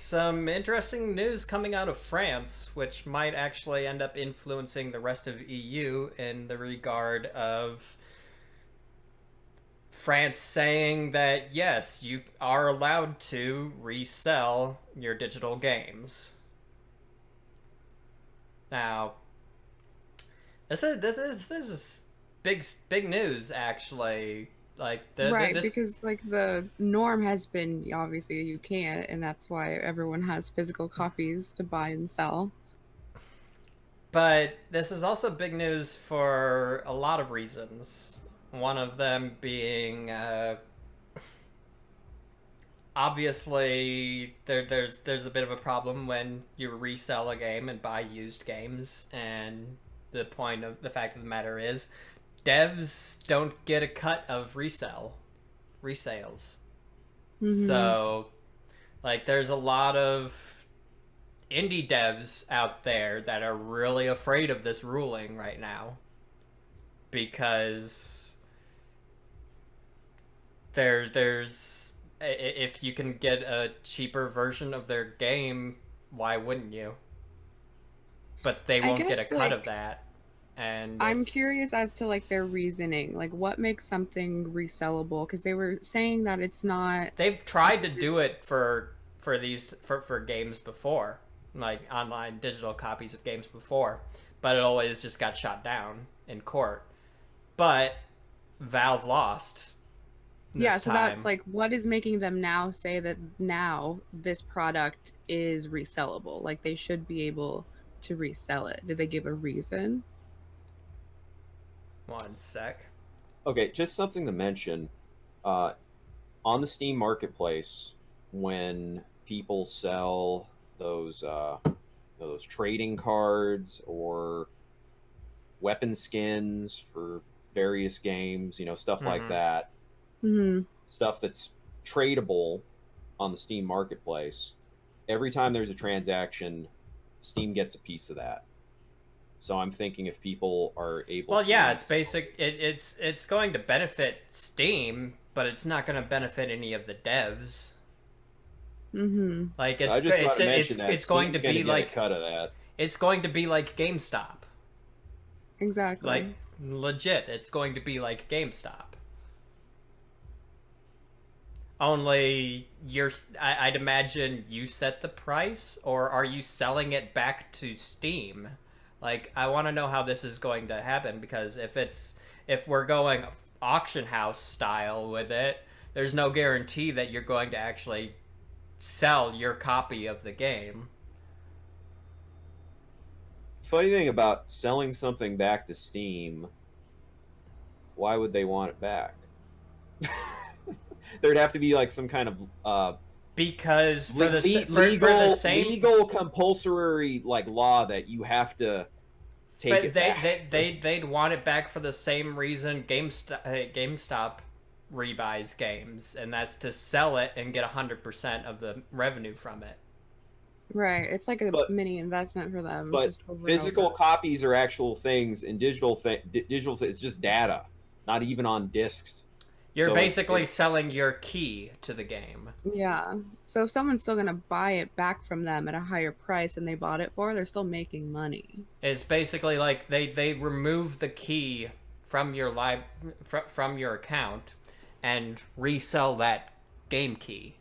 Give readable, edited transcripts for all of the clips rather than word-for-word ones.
some interesting news coming out of France, which might actually end up influencing the rest of EU in the regard of France saying that yes, you are allowed to resell your digital games. Now, this is big news actually. Like the Right, this because like the norm has been obviously you can't, and that's why everyone has physical copies to buy and sell. But this is also big news for a lot of reasons. One of them being obviously there's a bit of a problem when you resell a game and buy used games, and the fact of the matter is devs don't get a cut of resales. Mm-hmm. So like there's a lot of indie devs out there that are really afraid of this ruling right now because there's if you can get a cheaper version of their game, why wouldn't you? But they I won't get a guess cut of like that, and I'm it's curious as to like their reasoning, like what makes something resellable? Because they were saying that it's not. they've tried to do it for games before, like online digital copies of games before, but it always just got shot down in court. But Valve lost Yeah, this so that's time. like what is making them now say that now this product is resellable? Like they should be able to resell it. Did they give a reason? One sec. Okay, just something to mention. Uh, on the Steam marketplace, when people sell those those trading cards or weapon skins for various games, stuff like Mm-hmm. that, Hmm. stuff that's tradable on the Steam marketplace. Every time there's a transaction, Steam gets a piece of that. So I'm thinking if people are able Well, to yeah, it's resell. basic. It's going to benefit Steam, but it's not going to benefit any of the devs. Hmm. Like I just want to mention that it's going to Steam's going to be get a like cut of that. it's going to be like GameStop. Like Exactly. legit, it's going to be like GameStop. Only I'd imagine you set the price, or are you selling it back to Steam? Like, I want to know how this is going to happen because if we're going auction house style with it, there's no guarantee that you're going to actually sell your copy of the game. Funny thing about selling something back to Steam, why would they want it back? There'd have to be like some kind of Because for the legal same compulsory like law that you have to take it back. they'd want it back for the same reason GameStop rebuys games, and that's to sell it and get 100% of the revenue from it. Right. It's like a but mini investment for them but just over and physical over. copies are actual things, and digital it's just data, not even on discs. You're So it's basically selling your key to the game. Yeah. So if someone's still going to buy it back from them at a higher price than they bought it for, they're still making money. It's basically like they remove the key from your from your account and resell that game key.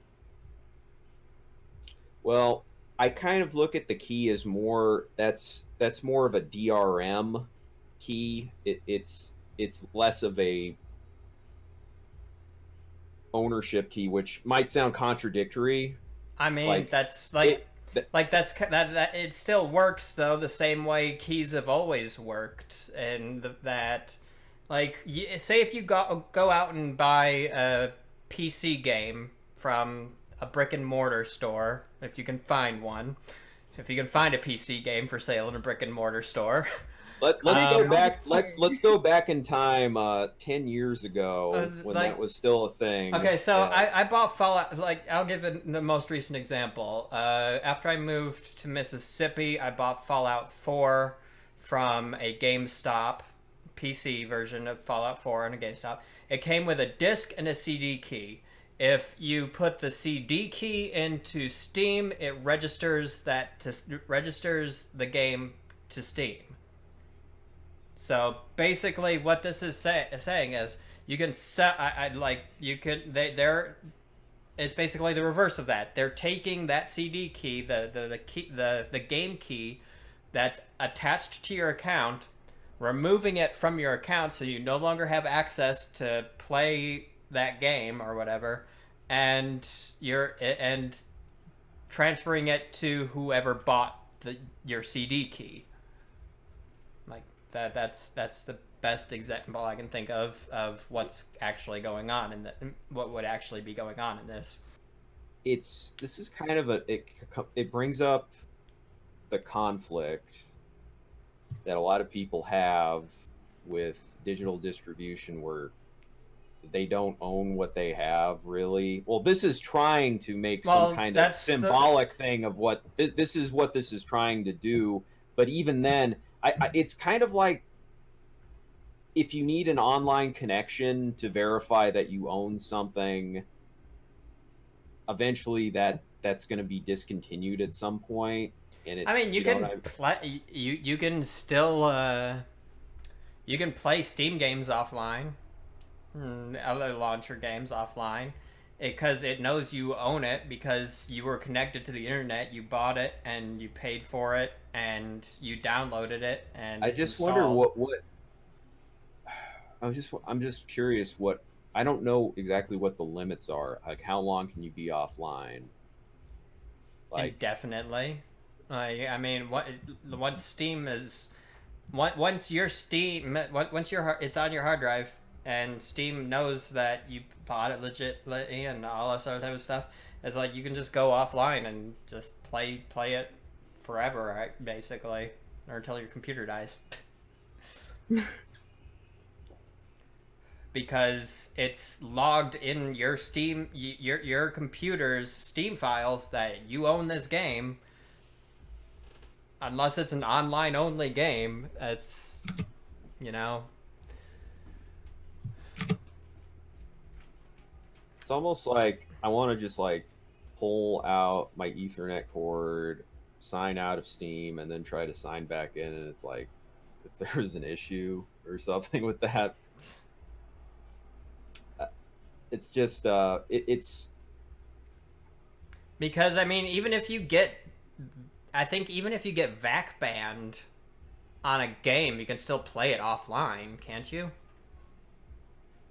well, I kind of look at the key as more that's more of a DRM key. It's less of a ownership key, which might sound contradictory. I mean, Like that's it, that it still works though the same way keys have always worked, and that like say if you go out and buy a PC game from a brick and mortar store, if you can find one, if you can find a PC game for sale in a brick and mortar store. let's Maybe go um, I'll just back. play. Let's go back in time 10 years ago when that like was still a thing. okay, so I bought Fallout. Like, I'll give the most recent example. After I moved to Mississippi, I bought Fallout 4 from a GameStop PC version of Fallout 4 on a GameStop. It came with a disc and a CD key. if you put the CD key into Steam, it registers registers the game to Steam. So basically, what this is saying is you can set. I like you could they're. It's basically the reverse of that. They're taking that CD key, the game key, that's attached to your account, removing it from your account so you no longer have access to play that game or whatever, and transferring it to whoever bought your CD key. Like that's the best example I can think of what's actually going on and what would actually be going on in this. This is kind of it brings up the conflict that a lot of people have with digital distribution, where they don't own what they have, really. Well, this is trying to make some kind of symbolic thing of what this is trying to do. But even then, it's kind of like, if you need an online connection to verify that you own something, eventually that's going to be discontinued at some point. And I mean, you can play. You can still you can play Steam games offline, other launcher games offline, because it knows you own it because you were connected to the internet. You bought it and you paid for it and you downloaded it. And I just wonder what. I'm just curious what. I don't know exactly what the limits are. Like, how long can you be offline? Like, indefinitely. I mean, once Steam is, once it's on your hard drive, and Steam knows that you bought it legitimately and all that sort of type of stuff, it's like you can just go offline and just play it forever, right? Basically, or until your computer dies. Because it's logged in your Steam, your computer's Steam files that you own this game. Unless it's an online only game, it's, you know. It's almost like I want to just like pull out my Ethernet cord, sign out of Steam, and then try to sign back in, and it's like, if there's an issue or something with that. It's just it's because, I mean, even if you get VAC banned on a game, you can still play it offline, can't you?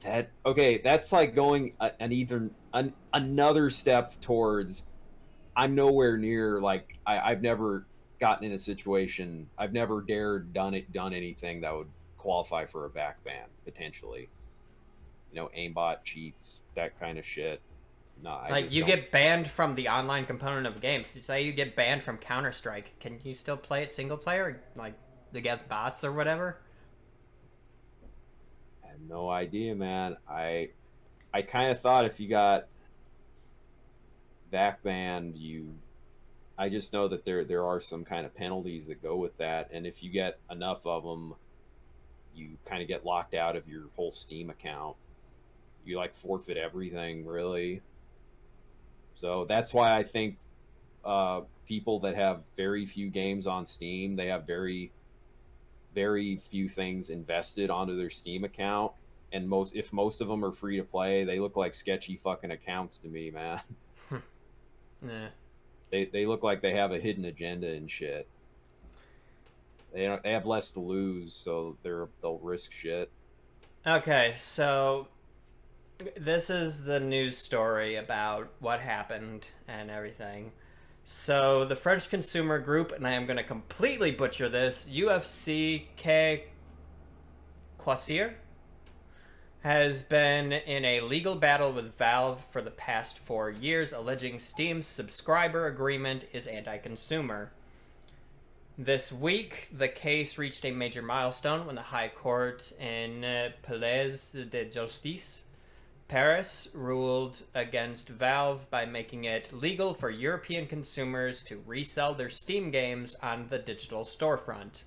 That's like going another step towards. I'm nowhere near, like, I've never gotten in a situation. I've never done anything that would qualify for a VAC ban potentially. You know, aimbot cheats, that kind of shit. No, like, you get banned from the online component of a game. So say you get banned from Counter-Strike, can you still play it single player, like against bots or whatever? I have no idea, man. I kind of thought if you got VAC banned, I just know that there are some kind of penalties that go with that, and if you get enough of them, you kind of get locked out of your whole Steam account. You like forfeit everything, really. So that's why I think people that have very few games on Steam, they have very, very few things invested onto their Steam account, and if most of them are free to play, they look like sketchy fucking accounts to me, man. Yeah. They look like they have a hidden agenda and shit. They have less to lose, so they'll risk shit. Okay, so this is the news story about what happened and everything. So the French consumer group, and I am going to completely butcher this, UFC Quasir, has been in a legal battle with Valve for the past 4 years, alleging Steam's subscriber agreement is anti-consumer. This week, the case reached a major milestone when the High Court in Palais de Justice, Paris, ruled against Valve by making it legal for European consumers to resell their Steam games on the digital storefront.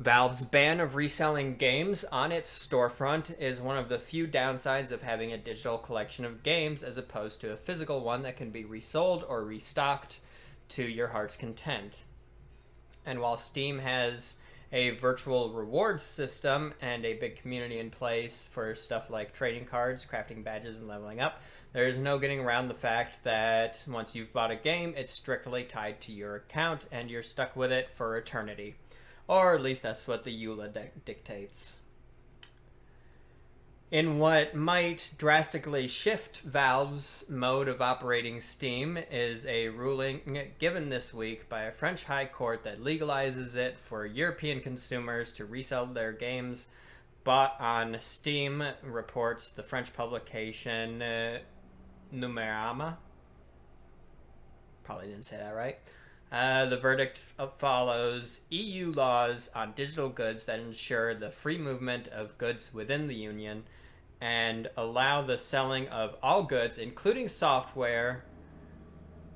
Valve's ban of reselling games on its storefront is one of the few downsides of having a digital collection of games as opposed to a physical one that can be resold or restocked to your heart's content. And while Steam has a virtual rewards system and a big community in place for stuff like trading cards, crafting badges, and leveling up, there is no getting around the fact that once you've bought a game, it's strictly tied to your account and you're stuck with it for eternity. Or at least that's what the EULA dictates. In what might drastically shift Valve's mode of operating Steam is a ruling given this week by a French high court that legalizes it for European consumers to resell their games bought on Steam, reports the French publication Numérama. Probably didn't say that right. The verdict follows EU laws on digital goods that ensure the free movement of goods within the Union and allow the selling of all goods, including software,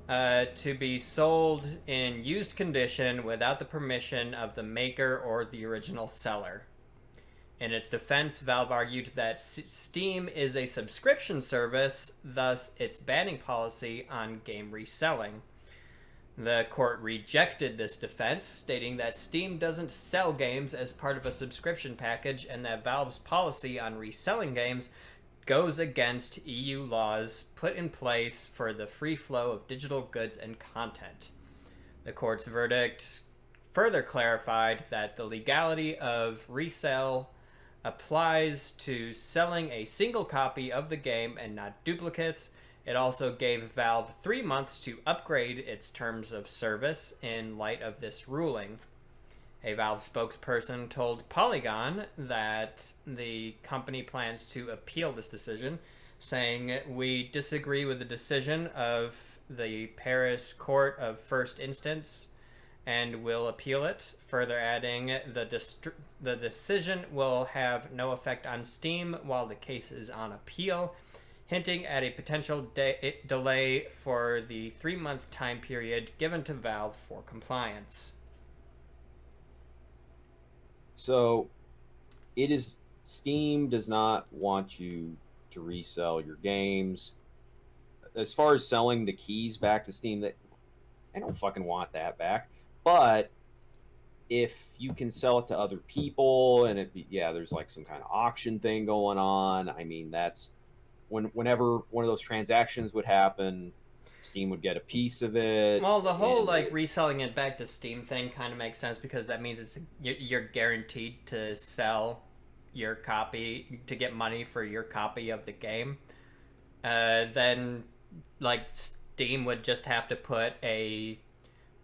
to be sold in used condition without the permission of the maker or the original seller. In its defense, Valve argued that Steam is a subscription service, thus its banning policy on game reselling. The court rejected this defense, stating that Steam doesn't sell games as part of a subscription package and that Valve's policy on reselling games goes against EU laws put in place for the free flow of digital goods and content. The court's verdict further clarified that the legality of resale applies to selling a single copy of the game and not duplicates. It also gave Valve 3 months to upgrade its terms of service in light of this ruling. A Valve spokesperson told Polygon that the company plans to appeal this decision, saying, "We disagree with the decision of the Paris Court of First Instance and will appeal it," further adding, the decision will have no effect on Steam while the case is on appeal, hinting at a potential delay for the 3-month time period given to Valve for compliance. So, Steam does not want you to resell your games. As far as selling the keys back to Steam, they don't fucking want that back. But if you can sell it to other people and there's like some kind of auction thing going on, I mean, that's whenever one of those transactions would happen, Steam would get a piece of it. Well, the whole reselling it back to Steam thing kind of makes sense because that means you're guaranteed to sell your copy, to get money for your copy of the game. Then Steam would just have to put a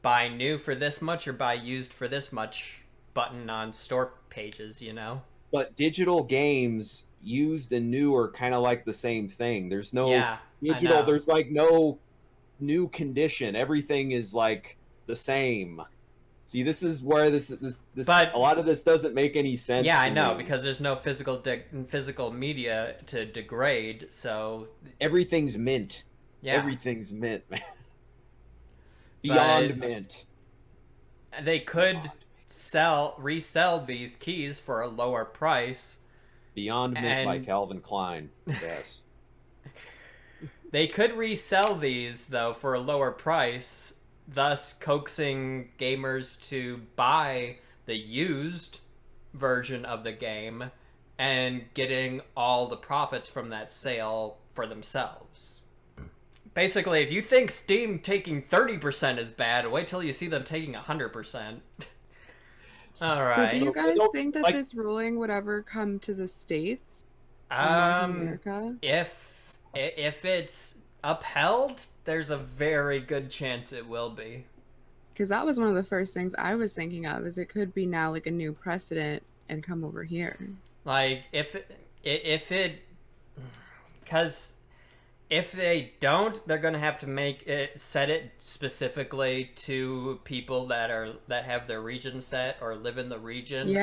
buy new for this much or buy used for this much button on store pages, you know? But digital games, used and new, are kind of like the same thing. There's no digital, there's like no new condition. Everything is like the same. See, this is where this but a lot of this doesn't make any sense. Yeah, I know, because there's no physical media to degrade, so everything's mint. Yeah. Everything's mint, man. Beyond mint. They could resell these keys for a lower price. Beyond Mint by Calvin Klein. Yes. They could resell these though for a lower price, thus coaxing gamers to buy the used version of the game and getting all the profits from that sale for themselves. Basically, if you think Steam taking 30% is bad, wait till you see them taking 100%. All right. So do you guys think that this ruling would ever come to the States? America? If it's upheld, there's a very good chance it will be. Because that was one of the first things I was thinking of, is it could be now like a new precedent and come over here. Like, because if they don't, they're gonna have to set it specifically to people that have their region set or live in the region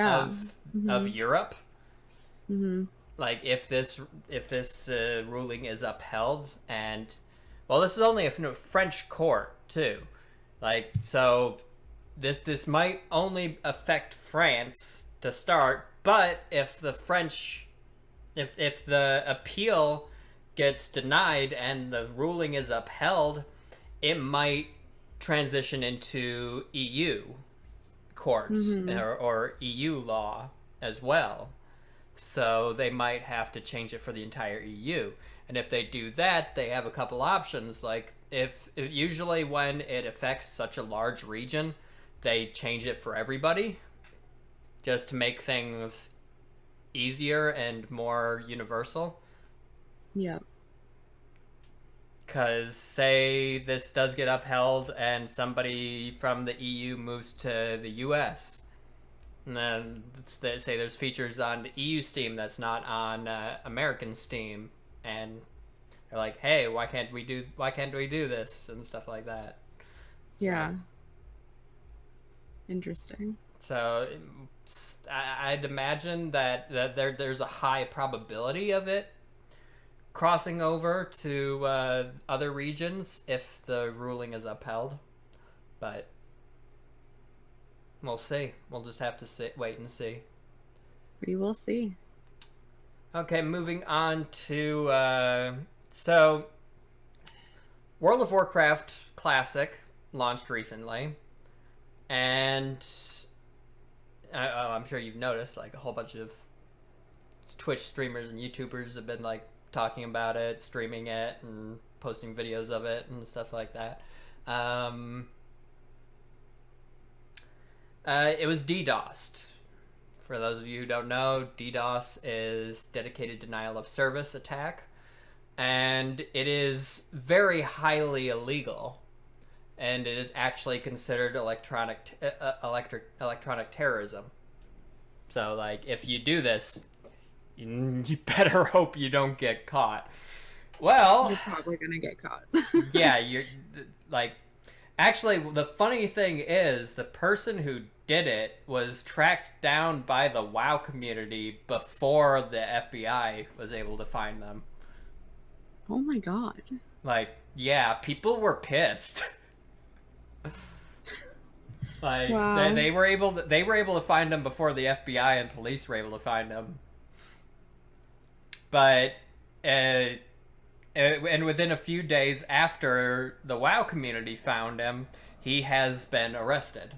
of Europe. Mm-hmm. Like if this ruling is upheld, and well, this is only a French court too, like so. this might only affect France to start, but if the French, if the appeal gets denied and the ruling is upheld, it might transition into EU courts or EU law as well. So they might have to change it for the entire EU. And if they do that, they have a couple options. Like, if usually when it affects such a large region, they change it for everybody just to make things easier and more universal. Yeah. Because say this does get upheld and somebody from the EU moves to the US, and then say there's features on EU Steam that's not on American Steam, and they're like, hey, why can't we do this and stuff like that. Yeah. Interesting. So I'd imagine that there's a high probability of it crossing over to other regions if the ruling is upheld, but we'll see. We'll just have to wait and see. We will see. Okay, moving on to so World of Warcraft Classic launched recently, and I'm sure you've noticed, like, a whole bunch of Twitch streamers and YouTubers have been like talking about it, streaming it, and posting videos of it and stuff like that. It was DDoSed. For those of you who don't know, DDoS is dedicated denial of service attack, and it is very highly illegal, and it is actually considered electronic terrorism. So, like, if you do this, you better hope you don't get caught. Well, you're probably gonna get caught. Yeah, you're like, actually, the funny thing is, the person who did it was tracked down by the WoW community before the FBI was able to find them. Oh my god. Like, yeah, people were pissed. Like, wow. they were able to find them before the FBI and police were able to find them. But and within a few days after the WoW community found him, he has been arrested.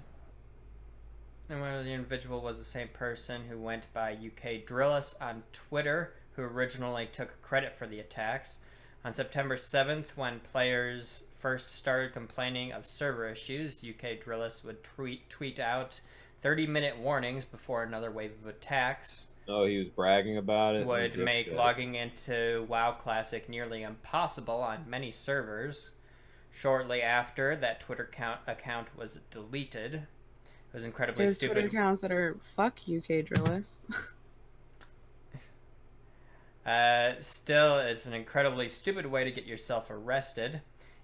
And whether the individual was the same person who went by UK Drillus on Twitter, who originally took credit for the attacks. On September 7th, when players first started complaining of server issues, UK Drillus would tweet out 30-minute warnings before another wave of attacks. Oh, he was bragging about it. Would make logging into WoW Classic nearly impossible on many servers. Shortly after, that Twitter account was deleted. It was incredibly stupid. There's Twitter accounts that are fuck UK Drillus. Still, it's an incredibly stupid way to get yourself arrested.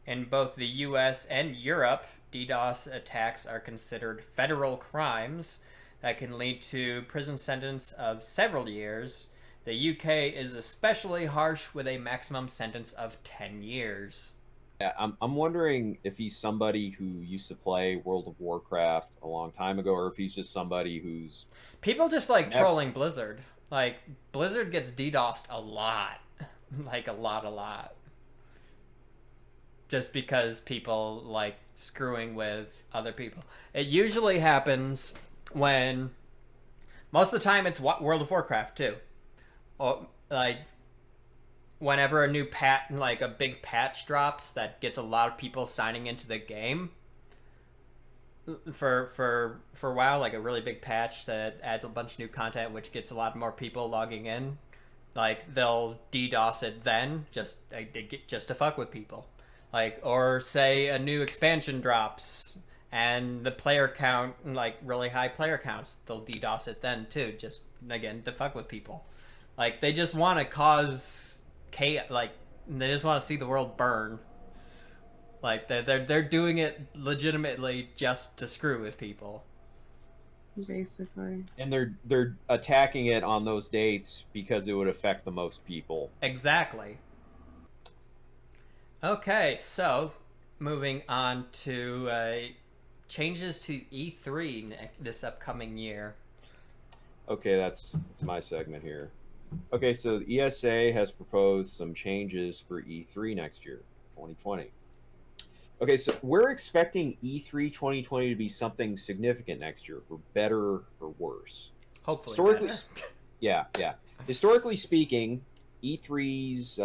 In both the US and Europe, DDoS attacks are considered federal crimes that can lead to prison sentence of several years. The UK is especially harsh with a maximum sentence of 10 years. Yeah, I'm wondering if he's somebody who used to play World of Warcraft a long time ago, or if he's just somebody who's... People just like trolling Blizzard. Like, Blizzard gets DDoSed a lot. Like, a lot. Just because people like screwing with other people. It usually happens when... Most of the time it's World of Warcraft, too. Or, like... Whenever a new like a big patch drops that gets a lot of people signing into the game for WoW, like a really big patch that adds a bunch of new content which gets a lot more people logging in, like they'll DDoS it then just to fuck with people. Like, or say a new expansion drops and the player count, like really high player counts, they'll DDoS it then too, just again to fuck with people. Like, they just want to cause like, they just want to see the world burn. Like, they're doing it legitimately just to screw with people, basically. And they're attacking it on those dates because it would affect the most people. Exactly. Okay, so moving on to changes to E3 this upcoming year. Okay, that's my segment here. Okay, so the ESA has proposed some changes for E3 next year, 2020. Okay, so we're expecting E3 2020 to be something significant next year, for better or worse. Hopefully Historically, better. yeah. Historically speaking, E3's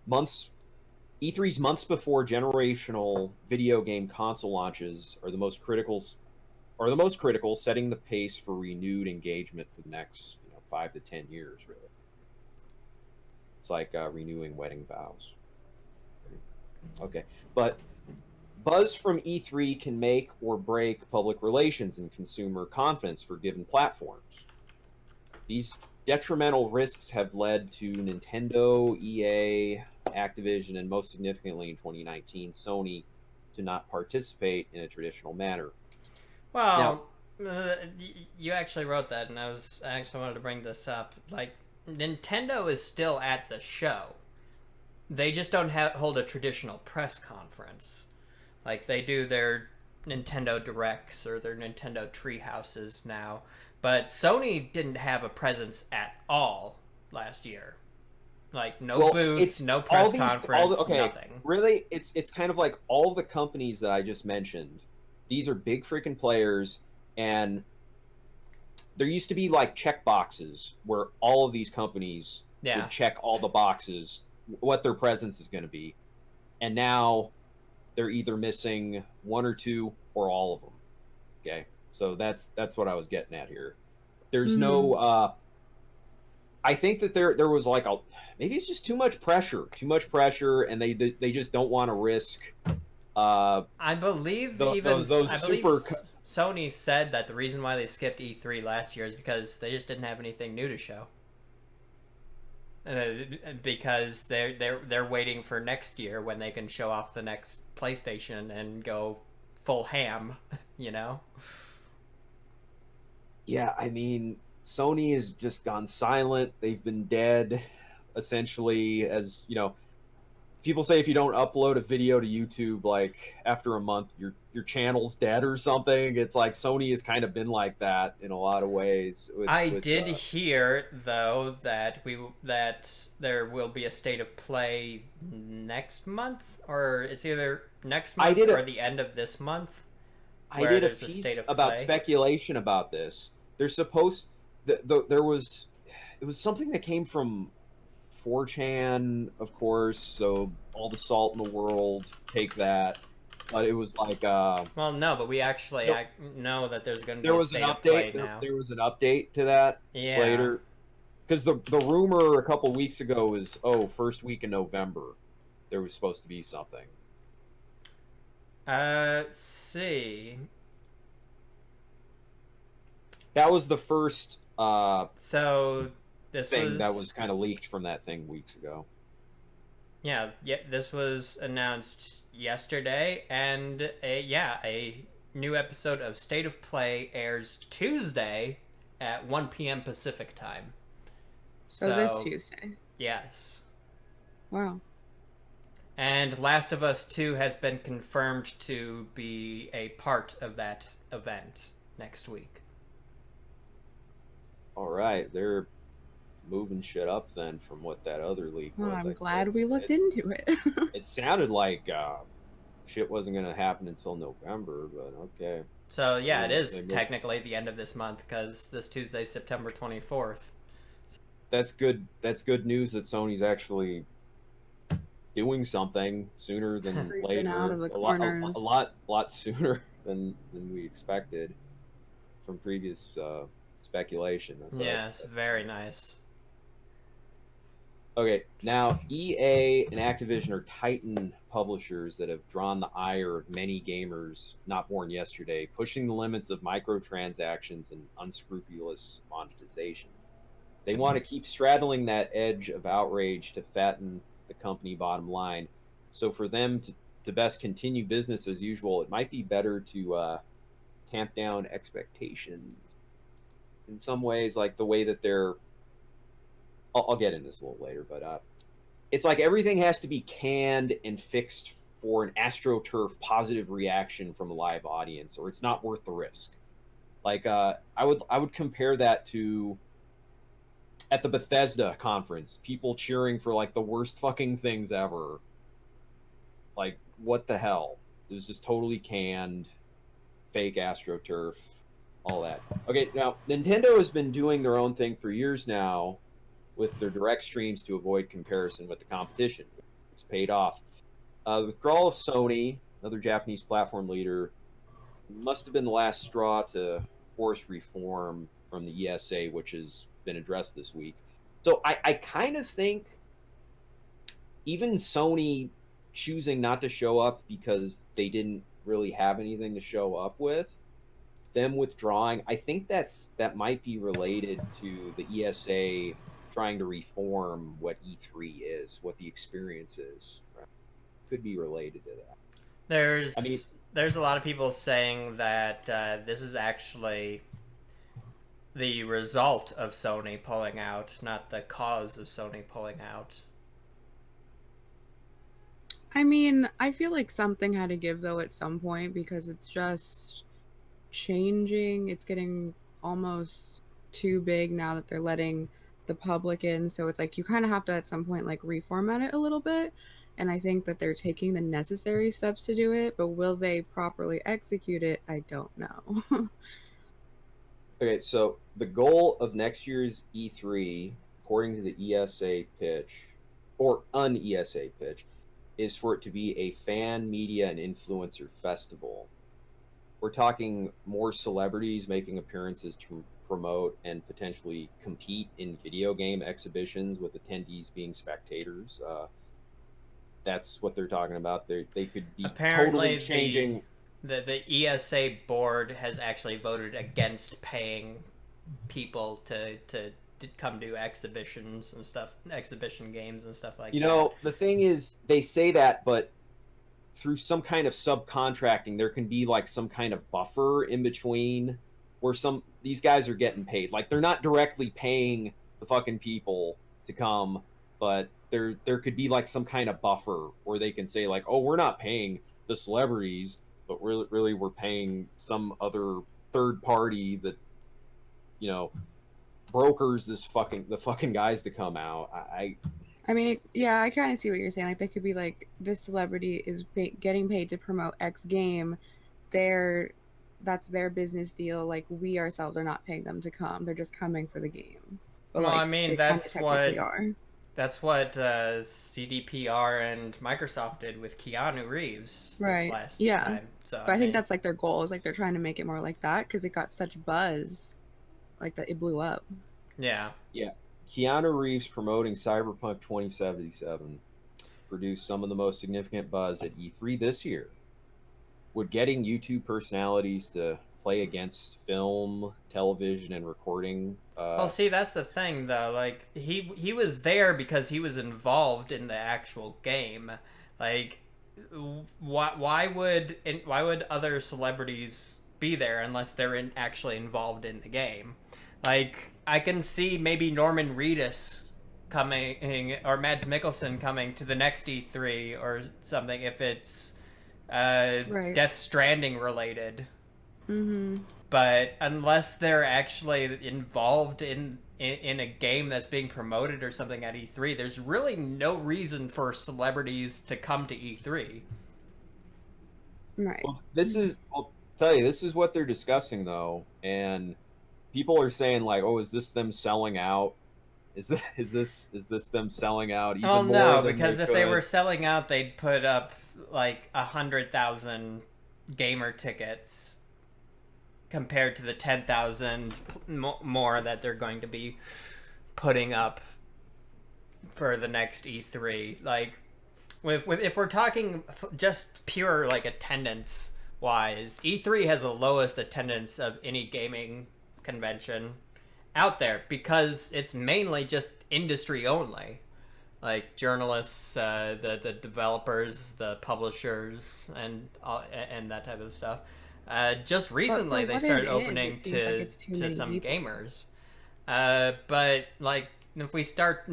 months E3's months before generational video game console launches are the most critical, setting the pace for renewed engagement for the next 5 to 10 years. Really, it's like renewing wedding vows. Okay, but buzz from E3 can make or break public relations and consumer confidence for given platforms. These detrimental risks have led to Nintendo, EA, Activision, and most significantly in 2019, Sony, to not participate in a traditional manner. Now, Well, you actually wrote that, and I actually wanted to bring this up. Like, Nintendo is still at the show. They just don't hold a traditional press conference. Like, they do their Nintendo Directs or their Nintendo Treehouses now. But Sony didn't have a presence at all last year. Like, no booth, no press conference, nothing. Really, it's kind of like all the companies that I just mentioned. These are big freaking players, and there used to be like check boxes where all of these companies would check all the boxes, what their presence is going to be, and now they're either missing one or two or all of them. Okay, so that's what I was getting at here. There's no. I think that there was like maybe it's just too much pressure, and they just don't want to risk. I believe Sony said that the reason why they skipped E3 last year is because they just didn't have anything new to show. Because they're waiting for next year when they can show off the next PlayStation and go full ham, you know? Yeah, I mean, Sony has just gone silent. They've been dead, essentially. As you know, people say if you don't upload a video to YouTube, like after a month, your channel's dead or something. It's like Sony has kind of been like that in a lot of ways. I did hear though that there will be a state of play next month, or it's either next month or the end of this month. I did a piece about speculation about this. They're supposed. There was. It was something that came from 4chan, of course. So all the salt in the world, take that. But it was like. Well, no, but we actually know that there's going to be a state of play now. There was an update to that later. Because the rumor a couple weeks ago was, first week in November, there was supposed to be something. See. That was the first so this thing that was kind of leaked from that thing weeks ago. Yeah, this was announced yesterday, and a new episode of State of Play airs Tuesday at 1 p.m. Pacific time. So this Tuesday. Yes. Wow. And Last of Us 2 has been confirmed to be a part of that event next week. All right, they're moving shit up then from what that other leak was. I'm glad we looked into it. It sounded like shit wasn't going to happen until November, but okay. So yeah, it is technically the end of this month because this Tuesday, September 24th. That's good. That's good news that Sony's actually doing something sooner than later. Out of the corners. A lot sooner than we expected from previous speculation. Yes, very nice. Okay, now EA and Activision are titan publishers that have drawn the ire of many gamers not born yesterday, pushing the limits of microtransactions and unscrupulous monetizations. They want to keep straddling that edge of outrage to fatten the company bottom line. So for them to best continue business as usual, it might be better to tamp down expectations in some ways, like the way that they're... I'll get into this a little later, but it's like everything has to be canned and fixed for an AstroTurf positive reaction from a live audience, or it's not worth the risk. Like I would compare that to at the Bethesda conference, people cheering for like the worst fucking things ever. Like, what the hell? It was just totally canned, fake AstroTurf, all that. Okay, now Nintendo has been doing their own thing for years now with their direct streams to avoid comparison with the competition. It's paid off. The withdrawal of Sony, another Japanese platform leader, must have been the last straw to force reform from the ESA, which has been addressed this week. So I kind of think even Sony choosing not to show up because they didn't really have anything to show up with, them withdrawing, I think that might be related to the ESA trying to reform what E3 is, what the experience is. Right? Could be related to that. There's a lot of people saying that this is actually the result of Sony pulling out, not the cause of Sony pulling out. I mean, I feel like something had to give though at some point, because it's just changing. It's getting almost too big now that they're letting the public in. So it's like you kind of have to at some point like reformat it a little bit. And I think that they're taking the necessary steps to do it, but will they properly execute it? I don't know. Okay, so the goal of next year's E3, according to the ESA pitch, or un-ESA pitch, is for it to be a fan, media, and influencer festival. We're talking more celebrities making appearances to promote and potentially compete in video game exhibitions, with attendees being spectators. That's what they're talking about. They could be Apparently totally changing. The ESA board has actually voted against paying people to come to exhibitions and stuff, exhibition games and stuff like that. You know, the thing is, they say that, but through some kind of subcontracting, there can be like some kind of buffer in between where these guys are getting paid. Like, they're not directly paying the fucking people to come, but there could be like some kind of buffer where they can say like, oh, we're not paying the celebrities, but really we're paying some other third party that, you know, brokers the fucking guys to come out. I mean, yeah, I kind of see what you're saying. Like, they could be like, this celebrity is getting paid to promote X game. That's their business deal. Like, we ourselves are not paying them to come. They're just coming for the game. But, well, like, I mean, that's what CDPR and Microsoft did with Keanu Reeves this last time. So but I think that's like their goal, is like they're trying to make it more like that because it got such buzz, like that it blew up. Yeah. Keanu Reeves promoting Cyberpunk 2077 produced some of the most significant buzz at E3 this year. Would getting YouTube personalities to play against film, television, and recording. Well, see, that's the thing, though. Like, he was there because he was involved in the actual game. Like, why would other celebrities be there unless they're actually involved in the game? Like, I can see maybe Norman Reedus coming, or Mads Mikkelsen coming to the next E3 or something if it's Death Stranding related. Mm-hmm. But unless they're actually involved in a game that's being promoted or something at E3, there's really no reason for celebrities to come to E3. Right. Well, I'll tell you, this is what they're discussing though, and people are saying like, "Oh, is this them selling out? Is this them selling out even more?" No, because if they were selling out, they'd put up like 100,000 gamer tickets compared to the 10,000 more that they're going to be putting up for the next E3. Like, if we're talking just pure like attendance wise, E3 has the lowest attendance of any gaming convention out there because it's mainly just industry only, like journalists, the developers, the publishers, and that type of stuff. Just recently they started opening to some gamers, but like if we start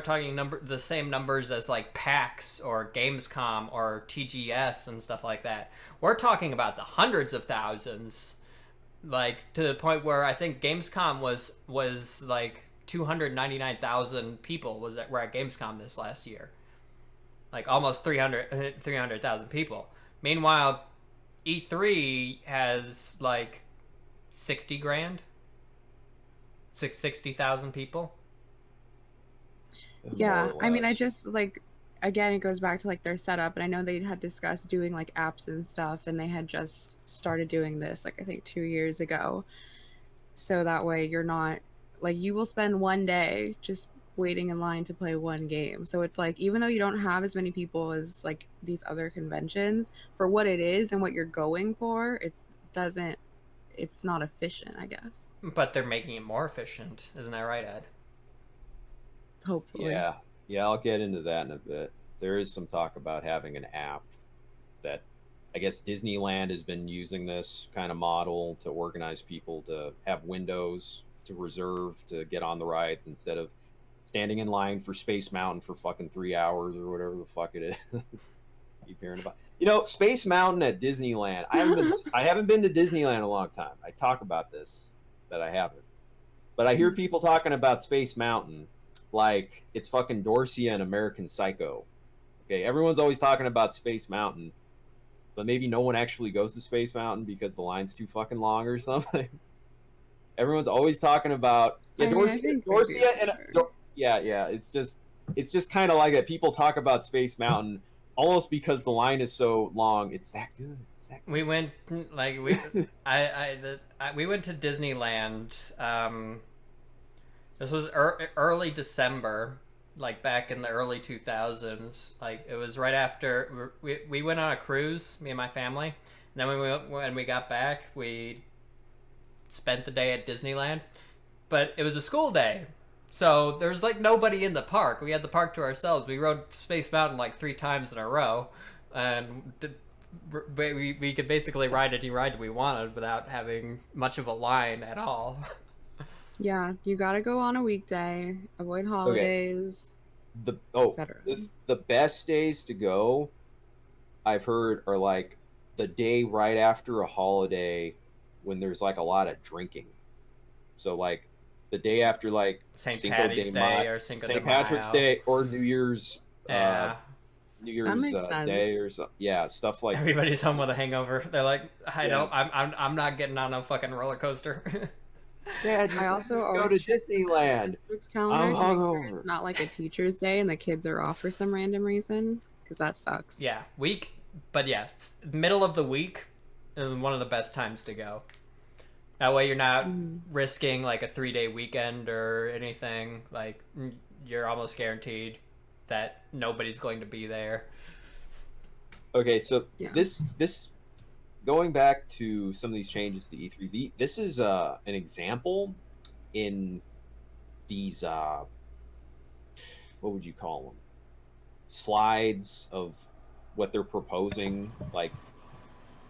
talking the same numbers as like PAX or Gamescom or TGS and stuff like that, we're talking about the hundreds of thousands, like to the point where I think Gamescom was like 299,000 people were at Gamescom this last year, like almost 300,000 people. Meanwhile, E3 has like 60,000 people. Yeah, More or I mean, I less. just like, again, it goes back to like their setup, and I know they had discussed doing like apps and stuff, and they had just started doing this like I think 2 years ago. So that way you're not like, you will spend one day just waiting in line to play one game. So it's like, even though you don't have as many people as like these other conventions, for what it is and what you're going for, it's not efficient, I guess. But they're making it more efficient, isn't that right, Ed? Hopefully. Yeah, yeah, I'll get into that in a bit. There is some talk about having an app that I guess Disneyland has been using this kind of model to organize people to have windows to reserve to get on the rides instead of standing in line for Space Mountain for fucking 3 hours or whatever the fuck it is. Keep hearing about. Space Mountain at Disneyland. I haven't been to Disneyland in a long time. I talk about this that I haven't. But I hear people talking about Space Mountain like it's fucking Dorsia and American Psycho. Okay, everyone's always talking about Space Mountain, but maybe no one actually goes to Space Mountain because the line's too fucking long or something. Everyone's always talking about I mean, I Dorsia, think they do Dorsia, for and sure. yeah. It's just kind of like that. People talk about Space Mountain almost because the line is so long. It's that good. It's that We went like we good. we went to Disneyland. This was early December, like back in the early 2000s. Like it was right after we went on a cruise, me and my family. And then when we got back, we spent the day at Disneyland. But it was a school day, so there was like nobody in the park. We had the park to ourselves. We rode Space Mountain like 3 times in a row, and we could basically ride any ride we wanted without having much of a line at all. Yeah, you gotta go on a weekday, avoid Okay. holidays, the etc. the best days to go I've heard are like the day right after a holiday when there's like a lot of drinking. So like the day after like St. Cinco de Patty's Mayo, Day or Cinco de St. Patrick's Mayo. Day, or Yeah. New That Year's makes Day sense. or something. Yeah, stuff like Everybody's home with a hangover. They're like, I don't. yes. I'm not getting on a fucking roller coaster. Dad, I just also go to always check my Disneyland. district's I'm calendar to make sure hungover. it's not like a teacher's day and the kids are off for some random reason, because that sucks. Yeah, but yeah, middle of the week is one of the best times to go. That way, you're not Mm. risking like a 3-day weekend or anything. Like you're almost guaranteed that nobody's going to be there. Okay, so Yeah. this going back to some of these changes to E3, this is an example in these what would you call them? Slides of what they're proposing. Like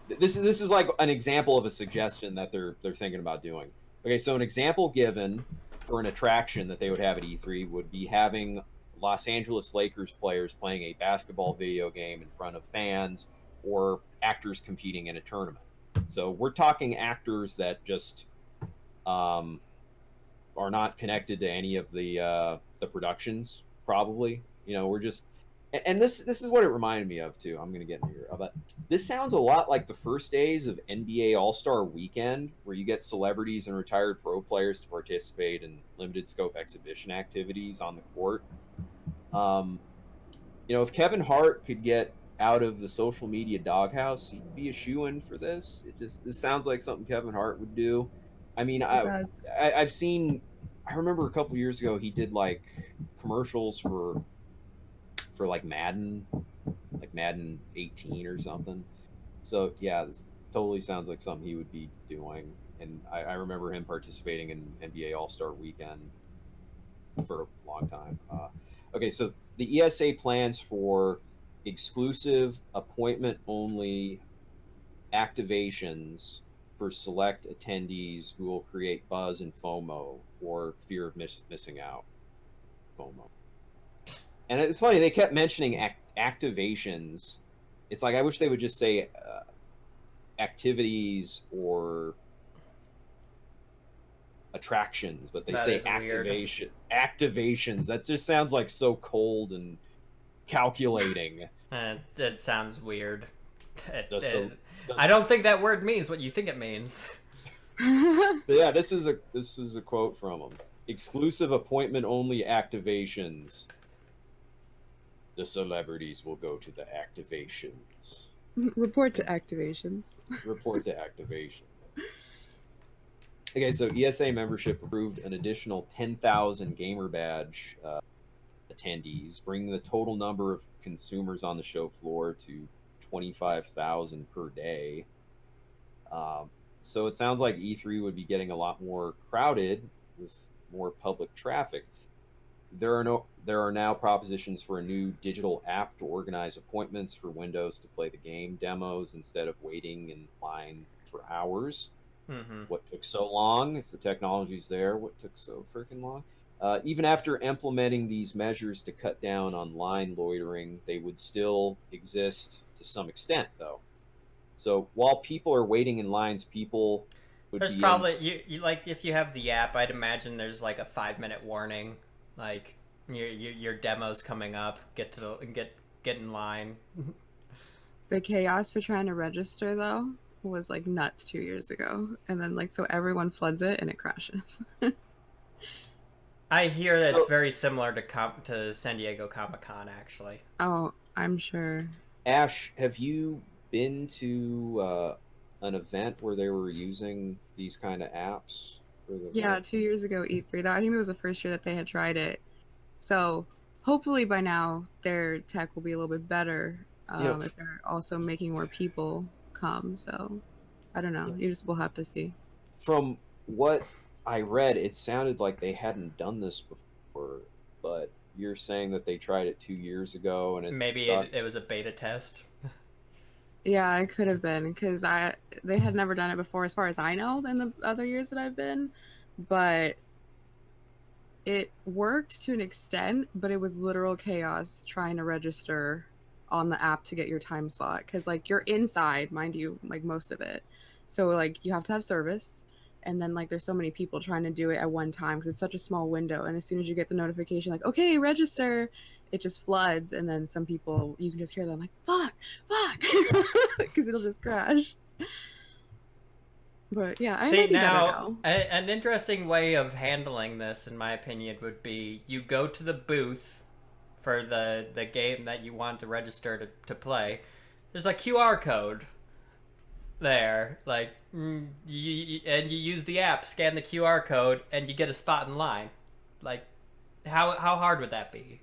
this is like an example of a suggestion that they're thinking about doing. Okay, so an example given for an attraction that they would have at E3 would be having Los Angeles Lakers players playing a basketball video game in front of fans or actors competing in a tournament. So we're talking actors that just are not connected to any of the productions. Probably, we're just and this is what it reminded me of too. I'm gonna get into here, but this sounds a lot like the first days of NBA All-Star Weekend, where you get celebrities and retired pro players to participate in limited scope exhibition activities on the court. Um, if Kevin Hart could get out of the social media doghouse, he'd be a shoe-in for this. This sounds like something Kevin Hart would do. I mean, It does. I've seen. I remember a couple years ago he did like commercials for like Madden 18 or something. So yeah, this totally sounds like something he would be doing. And I remember him participating in NBA All Star Weekend for a long time. Okay, so the ESA plans for exclusive appointment only activations for select attendees who will create buzz and FOMO or fear of missing out. FOMO. And it's funny, they kept mentioning activations. It's like, I wish they would just say activities or attractions, but they That say is weird. activations. That just sounds like so cold and calculating. It sounds weird. I Does- don't think that word means what you think it means. yeah, this is a quote from them. Exclusive appointment only activations. The celebrities will go to the activations. Report to activations. Report to activation. Okay, so ESA membership approved an additional 10,000 gamer badge attendees, bringing the total number of consumers on the show floor to 25,000 per day. So it sounds like E3 would be getting a lot more crowded with more public traffic. There are now propositions for a new digital app to organize appointments for Windows to play the game demos instead of waiting in line for hours. Mm-hmm. What took so long? If the technology's there, what took so freaking long? Even after implementing these measures to cut down on line loitering, they would still exist to some extent, though. So while people are waiting in lines, people would There's be probably you like if you have the app, I'd imagine there's like a 5-minute warning, like your demo's coming up. Get in line. The chaos for trying to register though was like nuts 2 years ago, and then like so everyone floods it and it crashes. I hear that it's very similar to San Diego Comic-Con, actually. Oh, I'm sure. Ash, have you been to an event where they were using these kind of apps? Yeah, 2 years ago, E3. I think it was the first year that they had tried it. So hopefully by now their tech will be a little bit better if they're also making more people come. So I don't know. We'll have to see. From what I read, it sounded like they hadn't done this before, but you're saying that they tried it 2 years ago and Maybe it was a beta test. Yeah, it could have been because they had never done it before, as far as I know, in the other years that I've been. But it worked to an extent, but it was literal chaos trying to register on the app to get your time slot because like you're inside, mind you, like most of it. So like you have to have service, and then like there's so many people trying to do it at one time because it's such a small window. And as soon as you get the notification, like okay, register, it just floods, and then some people you can just hear them like fuck, because it'll just crash. But yeah, I See, know now, an interesting way of handling this, in my opinion, would be you go to the booth for the game that you want to register to play. There's a QR code there, like, and you use the app, scan the QR code, and you get a spot in line. Like, how hard would that be?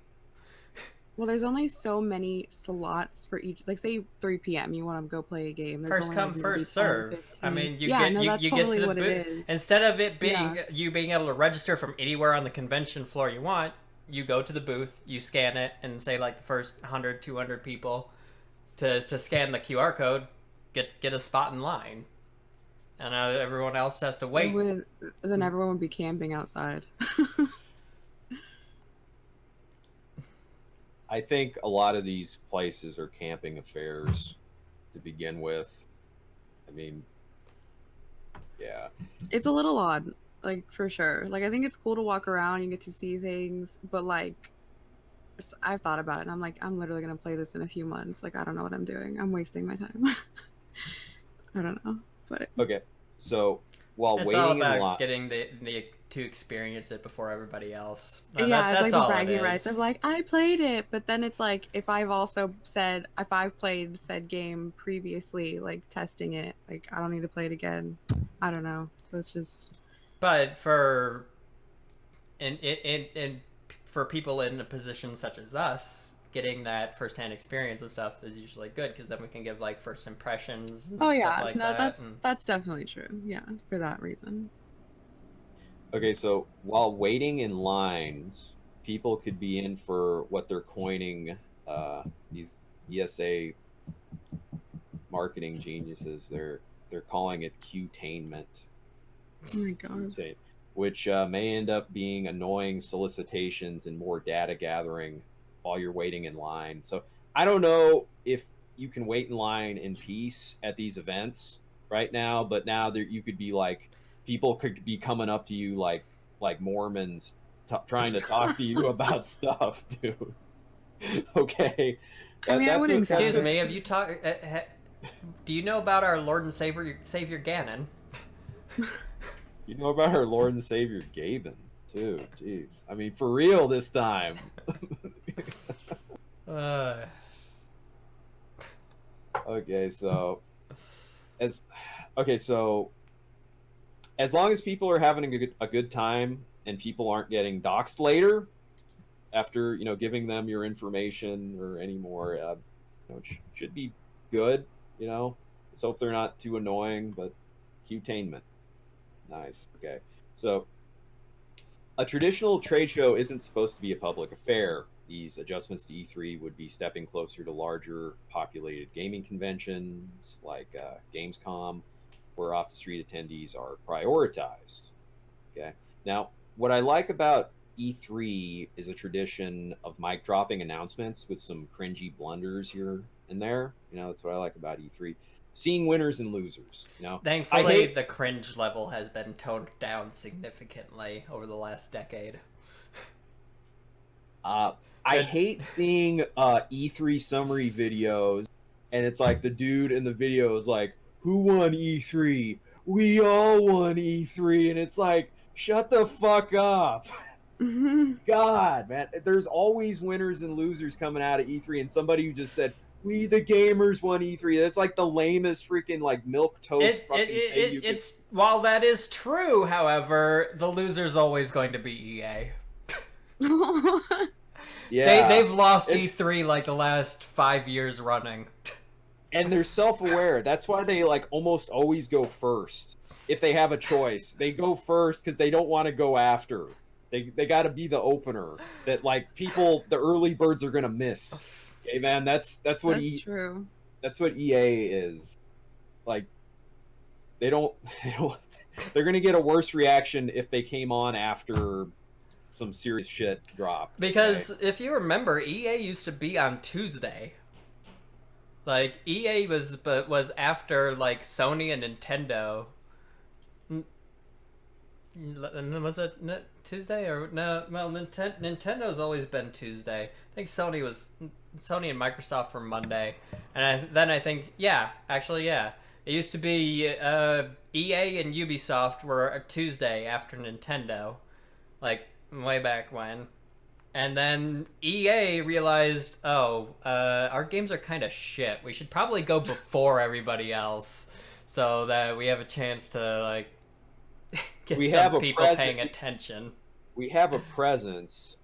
Well, there's only so many slots for each. Like, say 3 p.m. You want to go play a game. There's First only, come, like, maybe first 10, serve. 15. I mean, you that's get totally to the what booth. it is. Instead of it being you being able to register from anywhere on the convention floor you want, you go to the booth, you scan it, and say like the first 100, 200 people to scan the QR code, get a spot in line, and everyone else has to wait. Then everyone would be camping outside. I think a lot of these places are camping affairs to begin with. I mean, yeah. It's a little odd, like for sure. Like I think it's cool to walk around, you get to see things, but like I've thought about it and I'm like, I'm literally gonna play this in a few months. Like I don't know what I'm doing. I'm wasting my time. I don't know. But Okay. So while It's waiting all in about line, getting the to experience it before everybody else. yeah, That's it's like all the it bragging is. rights of like I played it, but then it's like if I've played said game previously, like testing it, like I don't need to play it again. I don't know. So it's just. But for for people in a position such as us, getting that firsthand experience and stuff is usually good because then we can give like first impressions and Oh stuff yeah, like no, that. that's definitely true. Yeah, for that reason. okay, so while waiting in lines, people could be in for what they're coining these ESA marketing geniuses. They're calling it Q-tainment. Oh my god. which may end up being annoying solicitations and more data gathering while you're waiting in line. So I don't know if you can wait in line in peace at these events right now, but now there you could be like people could be coming up to you like Mormons trying to talk to you about stuff, dude. Okay, I mean, I that's wouldn't what. doubt Excuse it. me, have you talked? Do you know about our Lord and Savior Ganon? You know about our Lord and Savior Gaben too. Jeez, I mean, for real this time. Uh, Okay, so as okay, so as long as people are having a good time and people aren't getting doxxed later after giving them your information or any more, it should be good. Let's hope they're not too annoying, but cutainment. Nice. Okay, so a traditional trade show isn't supposed to be a public affair. These adjustments to E3 would be stepping closer to larger populated gaming conventions like Gamescom, where off the street attendees are prioritized. Okay. Now, what I like about E3 is a tradition of mic dropping announcements with some cringy blunders here and there. That's what I like about E3. Seeing winners and losers. I thankfully, hate the cringe level has been toned down significantly over the last decade. I hate seeing E3 summary videos, and it's like the dude in the video is like, "Who won E3? We all won E3," and it's like, shut the fuck up. God, man, there's always winners and losers coming out of E3, and somebody who just said, "We the gamers won E3." That's like the lamest freaking like milk toast fucking thing you could. It's while that is true, however, the loser's always going to be EA. Yeah, They've lost E3 like the last 5 years running. And they're self-aware. That's why they like almost always go first. If they have a choice, they go first because they don't want to go after. They got to be the opener that like the early birds are gonna miss. Okay, man, that's what That's true. That's what EA is. Like they don't they're gonna get a worse reaction if they came on after some serious shit dropped. Because if you remember, EA used to be on Tuesday. Like EA was after like Sony and Nintendo. Was it Tuesday or no? Well, Nintendo's always been Tuesday. I think Sony and Microsoft were Monday, and then I think actually it used to be EA and Ubisoft were a Tuesday after Nintendo, like way back when. And then EA realized, our games are kind of shit. We should probably go before everybody else so that we have a chance to like get some people paying attention. We have a presence,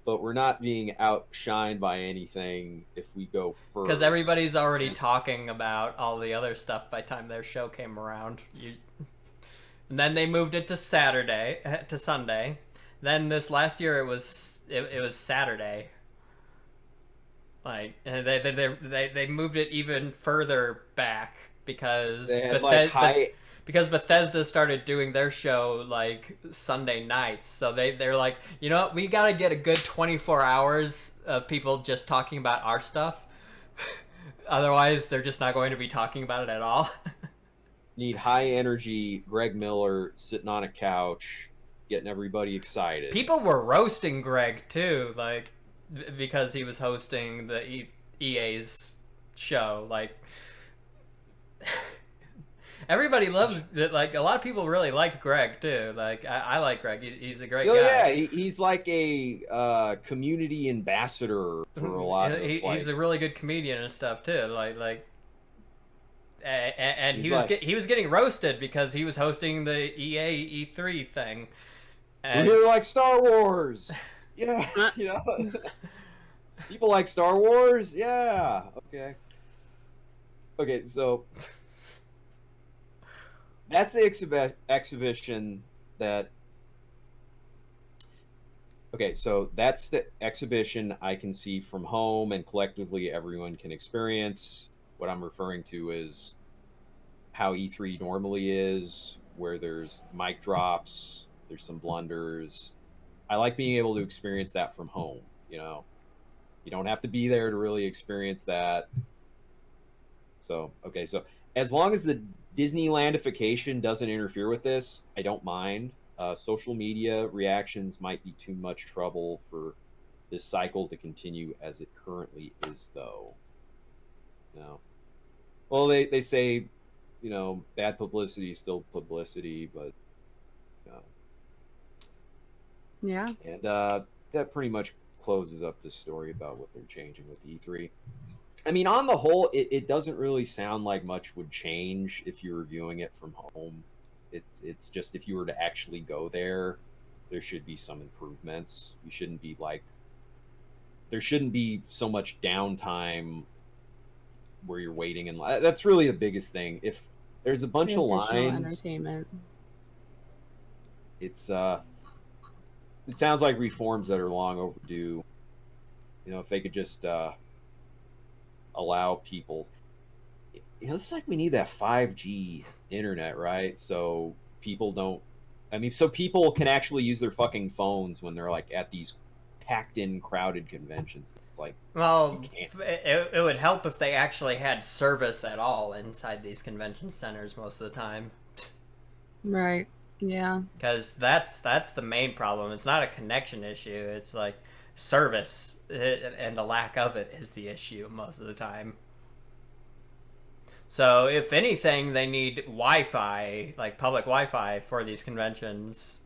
but we're not being outshined by anything if we go first. Because everybody's already talking about all the other stuff by the time their show came around. And then they moved it to Sunday. Then this last year it was Saturday. Like they moved it even further back because because Bethesda started doing their show like Sunday nights. So they're like, you know what, we gotta get a good 24 hours of people just talking about our stuff. Otherwise, they're just not going to be talking about it at all. Need high energy Greg Miller sitting on a couch, getting everybody excited. People were roasting Greg too, like because he was hosting the EA's show. Like everybody loves it. Like a lot of people really like Greg too. Like I like Greg. He's a great guy. Yeah, he's like a community ambassador for a lot. He's a really good comedian and stuff too. And he was getting roasted because he was hosting the EA E3 thing. And we're like Star Wars. Yeah, people like Star Wars. Yeah, okay. So that's the exhibition that. Okay, so that's the exhibition I can see from home and collectively everyone can experience. What I'm referring to is how E3 normally is, where there's mic drops, There's some blunders. I like being able to experience that from home. You know, you don't have to be there to really experience that. So okay, so as long as the Disneylandification doesn't interfere with this, I don't mind. Social media reactions might be too much trouble for this cycle to continue as it currently is, though. You know, well, they say, you know, bad publicity is still publicity, but you know, Yeah. and that pretty much closes up the story about what they're changing with E3. I mean, on the whole, it doesn't really sound like much would change if you're viewing it from home. It's just if you were to actually go there, there should be some improvements. You shouldn't be like, there shouldn't be so much downtime where you're waiting in line. That's really the biggest thing. If there's a bunch The of additional lines, entertainment. it's it sounds like reforms that are long overdue. You know, if they could just allow people, you know, it's like we need that 5G internet, right? So people don't, I mean, so people can actually use their fucking phones when they're like at these packed in crowded conventions. It's like, Well, you can't. it would help if they actually had service at all inside these convention centers most of the time. Right. Yeah. Because that's the main problem. It's not a connection issue. It's like service, and the lack of it is the issue most of the time. So if anything, they need Wi-Fi, like public Wi-Fi for these conventions.